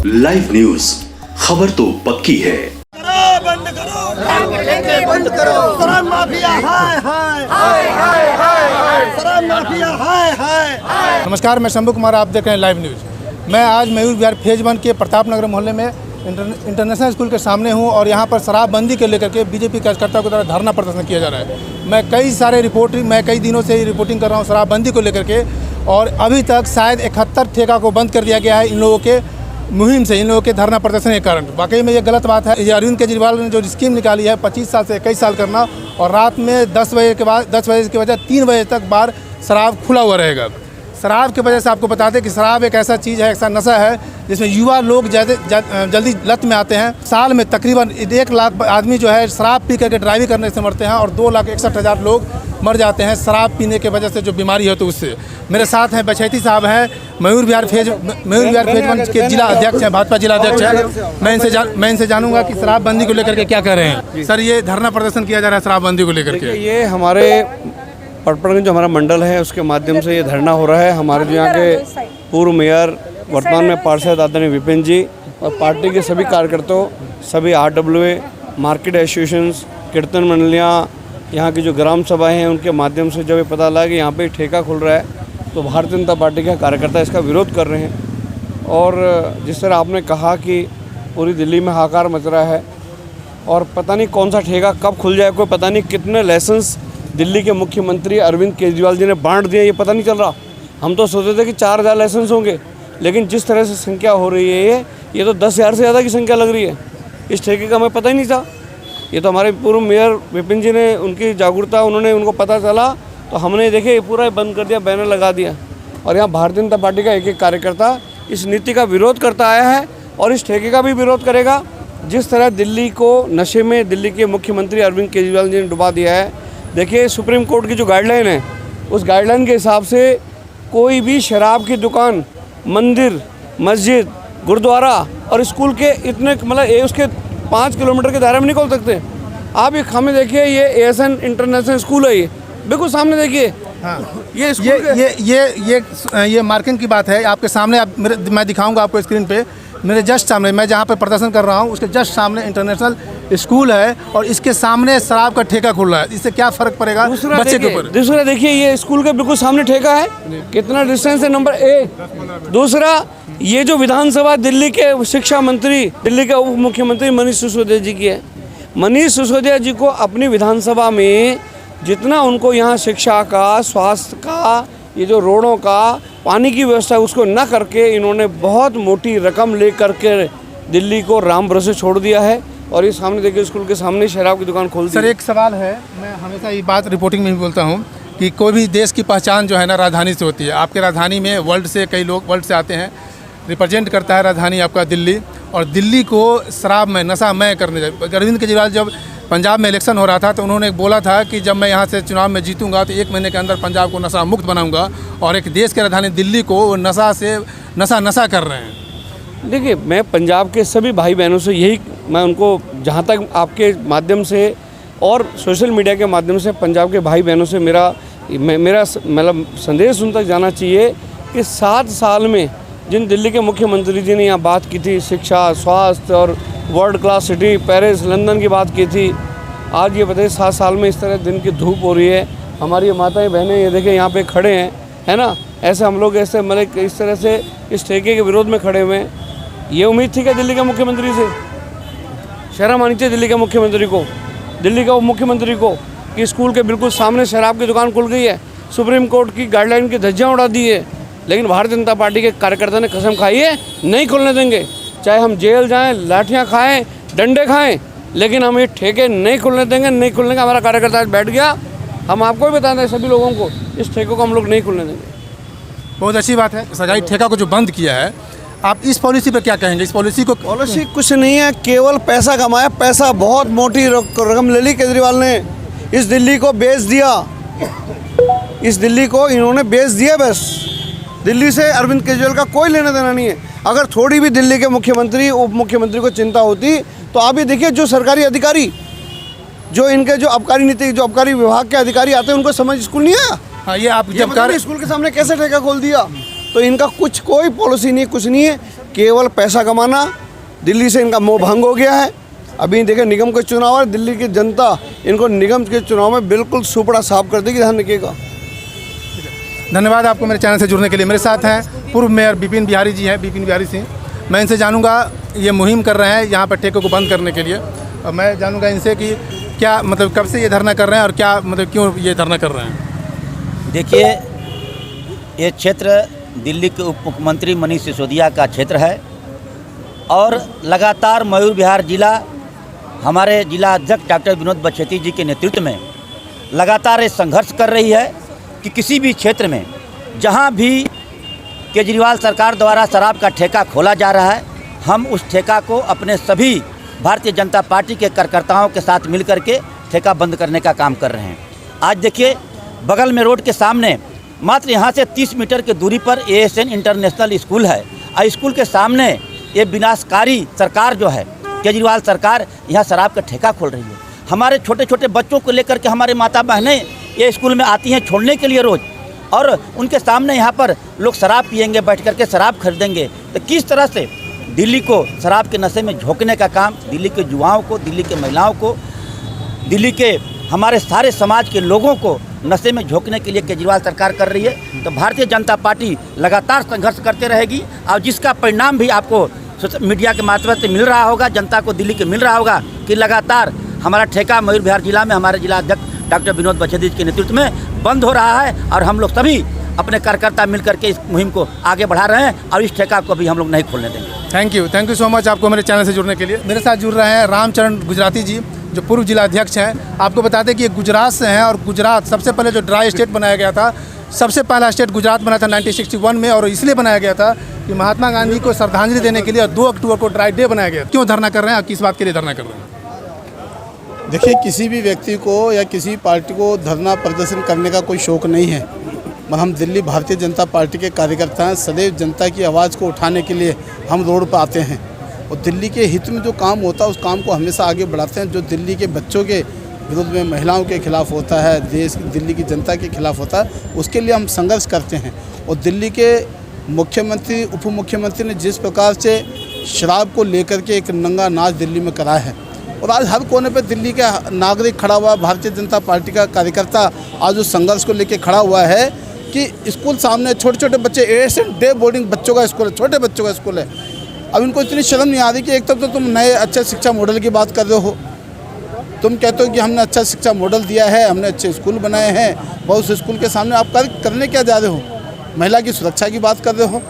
Live news, खबर तो पक्की है। बंद करो, बंद करो, शराब माफिया हाय हाय हाय हाय हाय, शराब माफिया हाय हाय। नमस्कार, मैं शंभू कुमार, आप देख रहे हैं लाइव न्यूज़। मैं आज मयूर विहार फेज 1 के प्रताप नगर मोहल्ले में इंटरनेशनल स्कूल के सामने हूं और यहां पर शराबबंदी को लेकर के बीजेपी कार्यकर्ताओं के द्वारा धरना प्रदर्शन किया जा रहा है। मैं कई दिनों से रिपोर्टिंग कर रहा हूं शराबबंदी को लेकर के, और अभी तक शायद 71 ठेका को बंद कर दिया गया है इन लोगों के मुहिम से, इन लोगों के धरना प्रदर्शन के कारण। वाकई में ये गलत बात है। ये अरविंद केजरीवाल ने जो स्कीम निकाली है 25 साल से 21 साल करना, और रात में 10 बजे के बजाय 3 बजे तक बार शराब खुला हुआ रहेगा। शराब की वजह से आपको बता दें कि शराब एक ऐसा चीज़ है, ऐसा नशा है जिसमें युवा लोग जल्दी लत में आते हैं। साल में तकरीबन 1 लाख आदमी जो है शराब पी करके ड्राइविंग करने से मरते हैं, और 2,61,000 लोग मर जाते हैं शराब पीने की वजह से, जो बीमारी है तो उससे। मेरे साथ हैं बछैती साहब हैं, मयूर विहार फेज 1 के जिला अध्यक्ष हैं, भाजपा जिला अध्यक्ष हैं। मैं इनसे जानूंगा कि शराबबंदी को लेकर के क्या कह रहे हैं। सर, ये धरना प्रदर्शन किया जा रहा है शराबबंदी को लेकर के। ये हमारे पटपड़गंज जो हमारा मंडल है उसके माध्यम से ये धरना हो रहा है। हमारे जो यहाँ के पूर्व मेयर, वर्तमान में पार्षद आदरणीय विपिन जी, और पार्टी के सभी कार्यकर्ताओं, सभी RWA, मार्केट एसोसिएशंस, कीर्तन मंडलियाँ, यहाँ की जो ग्राम सभाएं हैं, उनके माध्यम से जब ये पता लगा कि यहाँ पे ठेका खुल रहा है तो भारतीय जनता पार्टी के कार्यकर्ता इसका विरोध कर रहे हैं। और जिस तरह आपने कहा कि पूरी दिल्ली में हाहाकार मच रहा है और पता नहीं कौन सा ठेका कब खुल जाए, कोई पता नहीं कितने लाइसेंस दिल्ली के मुख्यमंत्री अरविंद केजरीवाल जी ने बांट दिए, ये पता नहीं चल रहा। हम तो सोचते थे कि 4,000 लाइसेंस होंगे, लेकिन जिस तरह से संख्या हो रही है ये तो 10,000 से ज़्यादा की संख्या लग रही है। इस ठेके का हमें पता ही नहीं था। ये तो हमारे पूर्व मेयर विपिन जी ने, उनकी जागरूकता, उनको पता चला तो हमने देखे ये पूरा बंद कर दिया, बैनर लगा दिया। और यहाँ भारतीय जनता पार्टी का एक कार्यकर्ता इस नीति का विरोध करता आया है और इस ठेके का भी विरोध करेगा। जिस तरह दिल्ली को नशे में दिल्ली के मुख्यमंत्री अरविंद केजरीवाल जी ने डुबा दिया है। देखिए, सुप्रीम कोर्ट की जो गाइडलाइन है उस गाइडलाइन के हिसाब से कोई भी शराब की दुकान मंदिर, मस्जिद, गुरुद्वारा और स्कूल के इतने उसके 5 किलोमीटर के दायरे में नहीं खोल सकते। आप ये हमें देखिए, ये ASN इंटरनेशनल स्कूल है, ये बिल्कुल सामने देखिए। हाँ, ये ये मार्किंग की बात है आपके सामने। मैं दिखाऊंगा आपको स्क्रीन पे। मेरे जस्ट सामने, मैं जहाँ पे प्रदर्शन कर रहा हूँ उसके जस्ट सामने इंटरनेशनल स्कूल है और इसके सामने शराब का ठेका खुल रहा है। इससे क्या फ़र्क पड़ेगा बच्चे के ऊपर? दूसरा देखिए, ये स्कूल के बिल्कुल सामने ठेका है, कितना डिस्टेंस है, नंबर 1। दूसरा, ये जो विधानसभा दिल्ली के शिक्षा मंत्री, दिल्ली के उप मुख्यमंत्री मनीष सिसोदिया जी की है। मनीष सिसोदिया जी को अपनी विधानसभा में जितना उनको यहाँ शिक्षा का, स्वास्थ्य का, ये जो रोडों का, पानी की व्यवस्था उसको न करके इन्होंने बहुत मोटी रकम ले करके दिल्ली को राम भरोसे छोड़ दिया है। और ये सामने देखिए, स्कूल के सामने शराब की दुकान खोल दी। सर, एक सवाल है, मैं हमेशा ये बात रिपोर्टिंग में भी बोलता हूँ कि कोई भी देश की पहचान जो है ना राजधानी से होती है। आपके राजधानी में वर्ल्ड से कई लोग वर्ल्ड से आते हैं, रिप्रेजेंट करता है राजधानी आपका दिल्ली, और दिल्ली को शराब में नशा मैं करने जाए। अरविंद केजरीवाल जब पंजाब में इलेक्शन हो रहा था तो उन्होंने बोला था कि जब मैं यहाँ से चुनाव में जीतूंगा तो 1 महीने के अंदर पंजाब को नशा मुक्त बनाऊंगा, और एक देश की राजधानी दिल्ली को नशा से नशा कर रहे हैं। देखिए, मैं पंजाब के सभी भाई बहनों से यही, मैं उनको जहाँ तक आपके माध्यम से और सोशल मीडिया के माध्यम से पंजाब के भाई बहनों से मेरा मतलब संदेश उन तक जाना चाहिए कि 7 साल में जिन दिल्ली के मुख्यमंत्री जी ने यहाँ बात की थी, शिक्षा, स्वास्थ्य और world class city Paris, London की बात की थी, आज ये बताइए 7 साल में इस तरह दिन की धूप हो रही है। हमारी माताएं बहनें ये देखिए यहाँ पे खड़े हैं, है ना। ऐसे हम लोग ऐसे मतलब इस तरह से इस ठेके के विरोध में खड़े हुए हैं। ये उम्मीद थी कि दिल्ली के मुख्यमंत्री से शर्म आनी चाहिए, दिल्ली के मुख्यमंत्री को, दिल्ली के उप मुख्यमंत्री को, कि स्कूल के बिल्कुल सामने शराब की दुकान खुल गई है। सुप्रीम कोर्ट की गाइडलाइन की धज्जियाँ उड़ा दी है, लेकिन भारतीय जनता पार्टी के कार्यकर्ता ने कसम खाई है नहीं खुलने देंगे। चाहे हम जेल जाएं, लाठियां खाएं, डंडे खाएं, लेकिन हम ये ठेके नहीं खुलने देंगे, नहीं खुलने का। हमारा कार्यकर्ता आज बैठ गया, हम आपको भी बता दें सभी लोगों को, इस ठेकों को हम लोग नहीं खुलने देंगे। बहुत अच्छी बात है। सरकारी ठेका को जो बंद किया है, आप इस पॉलिसी पर क्या कहेंगे? इस पॉलिसी कुछ नहीं है, केवल पैसा कमाया, पैसा बहुत मोटी रकम ले ली केजरीवाल ने। इस दिल्ली को बेच दिया, इस दिल्ली को इन्होंने बेच दिया बस। दिल्ली से अरविंद केजरीवाल का कोई लेना देना नहीं है। अगर थोड़ी भी दिल्ली के मुख्यमंत्री, उप मुख्यमंत्री को चिंता होती तो आप ये देखिए, जो सरकारी अधिकारी, जो इनके जो आबकारी नीति, जो आबकारी विभाग के अधिकारी आते हैं, उनको समझ स्कूल नहीं आया। हाँ, ये आप जब स्कूल के सामने कैसे ठेका खोल दिया, तो इनका कोई पॉलिसी नहीं, कुछ नहीं है, केवल पैसा कमाना। दिल्ली से इनका मोह भंग हो गया है। अभी देखिए निगम के चुनाव है, दिल्ली की जनता इनको निगम के चुनाव में बिल्कुल सुपड़ा साफ कर देगी, ध्यान रखिएगा। धन्यवाद आपको मेरे चैनल से जुड़ने के लिए। मेरे साथ हैं पूर्व मेयर विपिन बिहारी जी हैं, विपिन बिहारी सिंह। मैं इनसे जानूंगा, ये मुहिम कर रहे हैं यहाँ पर ठेकों को बंद करने के लिए, और मैं जानूंगा इनसे कि क्या मतलब कब से ये धरना कर रहे हैं और क्या मतलब क्यों ये धरना कर रहे हैं। देखिए, ये क्षेत्र दिल्ली के उप मुख्यमंत्री मनीष सिसोदिया का क्षेत्र है और लगातार मयूर विहार जिला हमारे जिला अध्यक्ष डॉक्टर विनोद बच्छेती जी के नेतृत्व में लगातार ये संघर्ष कर रही है कि किसी भी क्षेत्र में जहां भी केजरीवाल सरकार द्वारा शराब का ठेका खोला जा रहा है, हम उस ठेका को अपने सभी भारतीय जनता पार्टी के कार्यकर्ताओं के साथ मिलकर के ठेका बंद करने का काम कर रहे हैं। आज देखिए, बगल में रोड के सामने मात्र यहाँ से 30 मीटर की दूरी पर ASN इंटरनेशनल स्कूल है और स्कूल के सामने ये विनाशकारी सरकार जो है केजरीवाल सरकार यहाँ शराब का ठेका खोल रही है। हमारे छोटे छोटे बच्चों को लेकर के हमारे माता बहनें ये स्कूल में आती हैं छोड़ने के लिए रोज़, और उनके सामने यहाँ पर लोग शराब पिएंगे, बैठ कर के शराब खरीदेंगे। तो किस तरह से दिल्ली को शराब के नशे में झोंकने का काम दिल्ली के युवाओं को, दिल्ली के महिलाओं को, दिल्ली के हमारे सारे समाज के लोगों को नशे में झोंकने के लिए केजरीवाल सरकार कर रही है। तो भारतीय जनता पार्टी लगातार संघर्ष करते रहेगी और जिसका परिणाम भी आपको मीडिया के माध्यम से मिल रहा होगा, जनता को दिल्ली के मिल रहा होगा कि लगातार हमारा ठेका मयूर विहार जिला में हमारे जिला अध्यक्ष डॉक्टर विनोद बच्छेती के नेतृत्व में बंद हो रहा है और हम लोग सभी अपने कार्यकर्ता मिलकर के इस मुहिम को आगे बढ़ा रहे हैं और इस ठेका को भी हम लोग नहीं खोलने देंगे। थैंक यू सो मच आपको मेरे चैनल से जुड़ने के लिए। मेरे साथ जुड़ रहे हैं रामचरण गुजराती जी, जो पूर्व जिला अध्यक्ष हैं। आपको बता दें कि ये गुजरात से हैं और गुजरात सबसे पहले जो ड्राई स्टेट बनाया गया था, सबसे पहला स्टेट गुजरात बना था 1961 में, और इसलिए बनाया गया था कि महात्मा गांधी को श्रद्धांजलि देने के लिए 2 अक्टूबर को ड्राई डे बनाया गया। क्यों धरना कर रहे हैं और किस बात के लिए धरना कर रहे हैं? देखिए, किसी भी व्यक्ति को या किसी पार्टी को धरना प्रदर्शन करने का कोई शौक़ नहीं है, मगर हम दिल्ली भारतीय जनता पार्टी के कार्यकर्ता हैं। सदैव जनता की आवाज़ को उठाने के लिए हम रोड पर आते हैं और दिल्ली के हित में जो काम होता है उस काम को हमेशा आगे बढ़ाते हैं। जो दिल्ली के बच्चों के विरोध में, महिलाओं के खिलाफ होता है, दिल्ली की जनता के खिलाफ होता है, उसके लिए हम संघर्ष करते हैं। और दिल्ली के मुख्यमंत्री, उप मुख्यमंत्री ने जिस प्रकार से शराब को लेकर के एक नंगा नाच दिल्ली में करा है, और आज हर कोने पे दिल्ली का नागरिक खड़ा हुआ, भारतीय जनता पार्टी का कार्यकर्ता आज उस संघर्ष को लेकर खड़ा हुआ है कि स्कूल सामने छोटे छोटे बच्चे, ASN डे बोर्डिंग बच्चों का स्कूल है, छोटे बच्चों का स्कूल है। अब इनको इतनी शर्म नहीं आ रही कि एक तरफ तो तुम नए अच्छे शिक्षा मॉडल की बात कर रहे हो, तुम कहते हो कि हमने अच्छा शिक्षा मॉडल दिया है, हमने अच्छे स्कूल बनाए हैं, बहुत से स्कूल के सामने आप करने क्या जा रहे हो? महिला की सुरक्षा की बात कर रहे हो,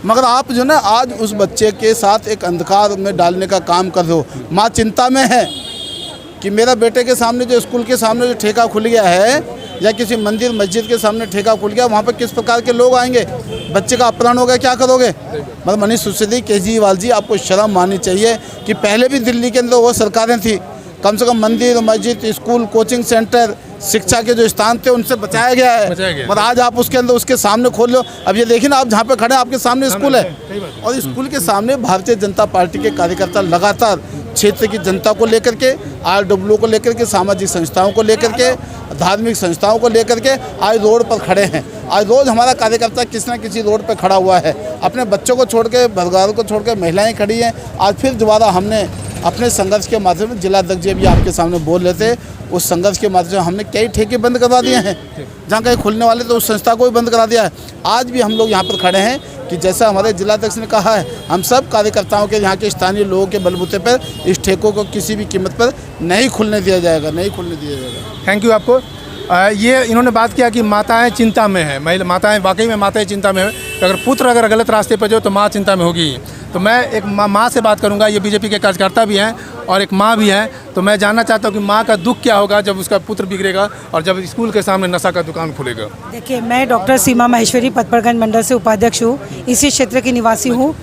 मगर आप जो ना आज उस बच्चे के साथ एक अंधकार में डालने का काम कर रहे हो। माँ चिंता में है कि मेरा बेटे के सामने जो स्कूल के सामने जो ठेका खुल गया है या किसी मंदिर मस्जिद के सामने ठेका खुल गया, वहाँ पर किस प्रकार के लोग आएंगे? बच्चे का अपहरण हो गया, क्या करोगे? मगर मनीष सिसोदिया, केजरीवाल जी, आपको शर्म माननी चाहिए कि पहले भी दिल्ली के अंदर वो सरकारें थी, कम से कम मंदिर मस्जिद स्कूल कोचिंग सेंटर शिक्षा के जो स्थान थे उनसे बचाया गया है, और आज आप उसके अंदर उसके सामने खोल लो। अब ये देखिए ना, आप जहाँ पे खड़े हैं आपके सामने स्कूल है, और स्कूल के सामने भारतीय जनता पार्टी के कार्यकर्ता लगातार क्षेत्र की जनता को लेकर के, RW को लेकर के, सामाजिक संस्थाओं को लेकर के, धार्मिक संस्थाओं को लेकर के आज रोड पर खड़े हैं। आज रोज़ हमारा कार्यकर्ता किसी न किसी रोड पर खड़ा हुआ है, अपने बच्चों को छोड़ के, परिवारों को छोड़ के, महिलाएं खड़ी हैं। आज फिर दोबारा हमने अपने संघर्ष के माध्यम से, जिला अध्यक्ष जी भी आपके सामने बोल रहे थे, उस संघर्ष के माध्यम से हमने कई ठेके बंद करवा दिए हैं, जहाँ कहीं खुलने वाले तो उस संस्था को भी बंद करा दिया है। आज भी हम लोग यहाँ पर खड़े हैं कि जैसा हमारे जिलाध्यक्ष ने कहा है, हम सब कार्यकर्ताओं के, यहाँ के स्थानीय लोगों के बलबूते पर इस ठेकों को किसी भी कीमत पर नहीं खुलने दिया जाएगा, नहीं खुलने दिया जाएगा। थैंक यू आपको। ये इन्होंने बात किया कि माताएं चिंता में हैं, महिला माताएं, वाकई में माताएं चिंता में हैं। अगर पुत्र अगर गलत रास्ते पर जाओ तो माँ चिंता में होगी। तो मैं एक माँ से बात करूंगा, ये बीजेपी के कार्यकर्ता भी हैं और एक माँ भी हैं, तो मैं जानना चाहता हूँ कि माँ का दुख क्या होगा जब उसका पुत्र बिगड़ेगा और जब स्कूल के सामने नशा का दुकान खुलेगा। देखिए, मैं डॉक्टर सीमा महेश्वरी पतपरगंज मंडल से उपाध्यक्ष हूँ, इसी क्षेत्र की निवासी हूँ।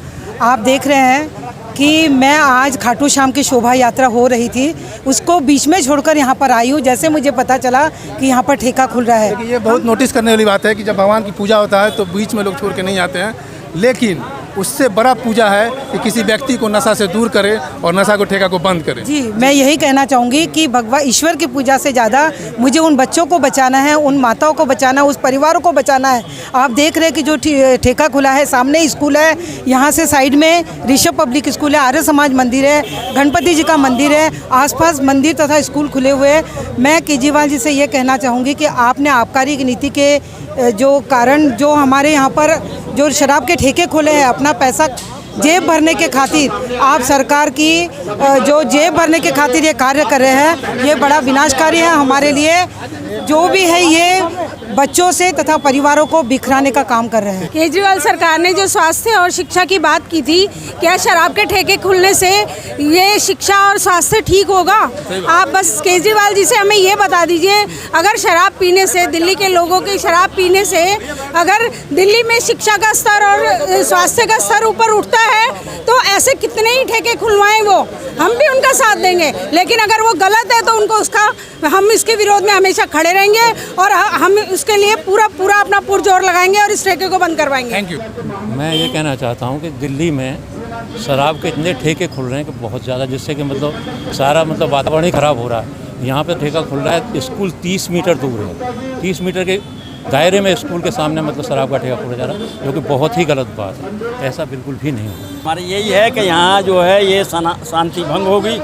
आप देख रहे हैं कि मैं आज खाटू श्याम की शोभा यात्रा हो रही थी, उसको बीच में छोड़कर यहाँ पर आई हूँ, जैसे मुझे पता चला कि यहाँ पर ठेका खुल रहा है। ये बहुत नोटिस करने वाली बात है कि जब भगवान की पूजा होता है तो बीच में लोग छोड़ के नहीं आते हैं, लेकिन उससे बड़ा पूजा है कि किसी व्यक्ति को नशा से दूर करे और नशा को ठेका को बंद करे। जी, मैं यही कहना चाहूँगी कि भगवान ईश्वर की पूजा से ज़्यादा मुझे उन बच्चों को बचाना है, उन माताओं को बचाना है, उस परिवारों को बचाना है। आप देख रहे हैं कि जो ठेका खुला है, सामने स्कूल है, यहाँ से साइड में ऋषभ पब्लिक स्कूल है, आर्य समाज मंदिर है, गणपति जी का मंदिर है, आसपास मंदिर तथा स्कूल खुले हुए हैं। मैं केजरीवाल जी से ये कहना चाहूँगी कि आपने आबकारी नीति के जो कारण जो हमारे यहाँ पर जो शराब के ठेके खोले हैं, अपना पैसा जेब भरने के खातिर, आप सरकार की जो जेब भरने के खातिर ये कार्य कर रहे हैं, ये बड़ा विनाशकारी है हमारे लिए। जो भी है ये बच्चों से तथा परिवारों को बिखराने का काम कर रहे हैं। केजरीवाल सरकार ने जो स्वास्थ्य और शिक्षा की बात की थी, क्या शराब के ठेके खुलने से ये शिक्षा और स्वास्थ्य ठीक होगा? आप बस केजरीवाल जी से हमें ये बता दीजिए, अगर शराब पीने से, दिल्ली के लोगों के शराब पीने से अगर दिल्ली में शिक्षा का स्तर और स्वास्थ्य का स्तर ऊपर उठता है, तो ऐसे कितने ही ठेके खुलवाएं वो, हम भी उनका साथ देंगे। लेकिन अगर वो गलत है तो उनको उसका, हम इसके विरोध में हमेशा खड़े रहेंगे और हम उसके लिए पूरा अपना पुरजोर लगाएंगे और इस ठेके को बंद करवाएंगे। Thank you. मैं ये कहना चाहता हूँ कि दिल्ली में शराब के इतने ठेके खुल रहे हैं कि बहुत ज़्यादा, जिससे कि मतलब सारा मतलब वातावरण ही ख़राब हो रहा है। यहाँ पे ठेका खुल रहा है, स्कूल 30 मीटर दूर है, 30 मीटर के दायरे में स्कूल के सामने मतलब शराब का ठेका खोला जा रहा है, जो कि बहुत ही गलत बात है। ऐसा बिल्कुल भी नहीं हो। हमारी यही है कि यहाँ जो है ये शांति भंग होगी।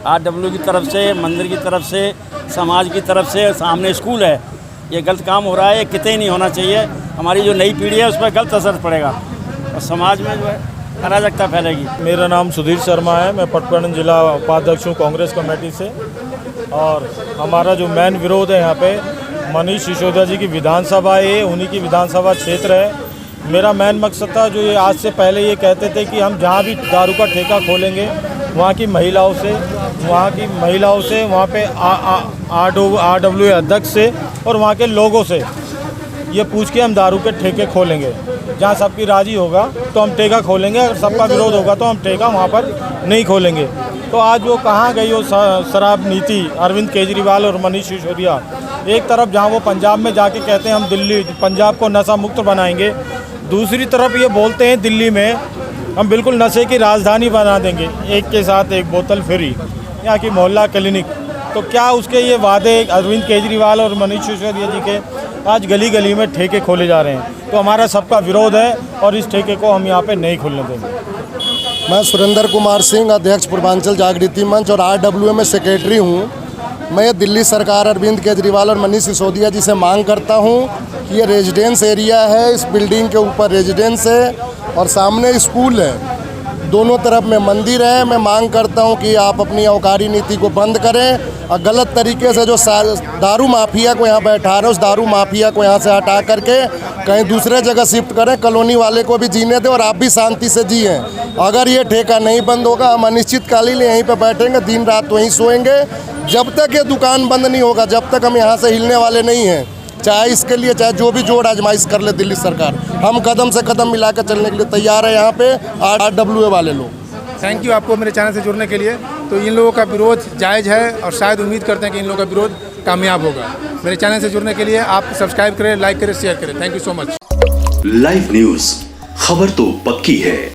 RW की तरफ से, मंदिर की तरफ से, समाज की तरफ से, सामने स्कूल है, ये गलत काम हो रहा है, ये कितने नहीं होना चाहिए। हमारी जो नई पीढ़ी है उस पर गलत असर पड़ेगा और समाज में जो है अराजकता फैलेगी। मेरा नाम सुधीर शर्मा है, मैं पटपर्न जिला उपाध्यक्ष हूँ कांग्रेस कमेटी से। और हमारा जो मेन विरोध है यहाँ पे मनीष सिसोदिया जी की विधानसभा है, उन्हीं की विधानसभा क्षेत्र है। मेरा मेन मकसद था, जो ये आज से पहले ये कहते थे कि हम जहाँ भी दारू का ठेका खोलेंगे वहाँ की महिलाओं से, वहाँ पे RW अध्यक्ष से और वहाँ के लोगों से ये पूछ के हम दारू के ठेके खोलेंगे। जहाँ सबकी राजी होगा तो हम ठेका खोलेंगे, अगर सबका विरोध होगा तो हम ठेका वहाँ पर नहीं खोलेंगे। तो आज वो कहाँ गई वो शराब नीति अरविंद केजरीवाल और मनीष सिसोदिया? एक तरफ जहाँ वो पंजाब में जाके कहते हैं हम दिल्ली पंजाब को नशा मुक्त बनाएंगे, दूसरी तरफ ये बोलते हैं दिल्ली में हम बिल्कुल नशे की राजधानी बना देंगे, एक के साथ एक बोतल फ्री, यहाँ की मोहल्ला क्लिनिक। तो क्या उसके ये वादे अरविंद केजरीवाल और मनीष सिसोदिया जी के आज गली गली में ठेके खोले जा रहे हैं? तो हमारा सबका विरोध है और इस ठेके को हम यहाँ पे नहीं खोलने देंगे। मैं सुरेंद्र कुमार सिंह, अध्यक्ष पूर्वांचल जागृति मंच और RWA में सेक्रेटरी हूँ। मैं दिल्ली सरकार अरविंद केजरीवाल और मनीष सिसोदिया जी से मांग करता हूँ कि ये रेजिडेंस एरिया है, इस बिल्डिंग के ऊपर रेजिडेंस है और सामने स्कूल है, दोनों तरफ में मंदिर है। मैं मांग करता हूं कि आप अपनी आबकारी नीति को बंद करें और गलत तरीके से जो दारू माफिया को यहाँ बैठा रहे हैं, उस दारू माफिया को यहाँ से हटा करके कहीं दूसरे जगह शिफ्ट करें, कॉलोनी वाले को भी जीने दें और आप भी शांति से जिए। अगर ये ठेका नहीं बंद होगा, हम अनिश्चितकालीन यहीं पर बैठेंगे, दिन रात वहीं सोएंगे, जब तक ये दुकान बंद नहीं होगा, जब तक हम यहाँ से हिलने वाले नहीं हैं। चाहे इसके लिए चाहे जो भी जोड़ आजमाइश कर ले दिल्ली सरकार, हम कदम से कदम मिलाकर चलने के लिए तैयार है यहाँ पे RWA वाले लोग। थैंक यू आपको मेरे चैनल से जुड़ने के लिए। तो इन लोगों का विरोध जायज़ है और शायद उम्मीद करते हैं कि इन लोगों का विरोध कामयाब होगा। मेरे चैनल से जुड़ने के लिए आप सब्सक्राइब करें, लाइक करें, शेयर करें। Thank you so much. Live news, खबर तो पक्की है।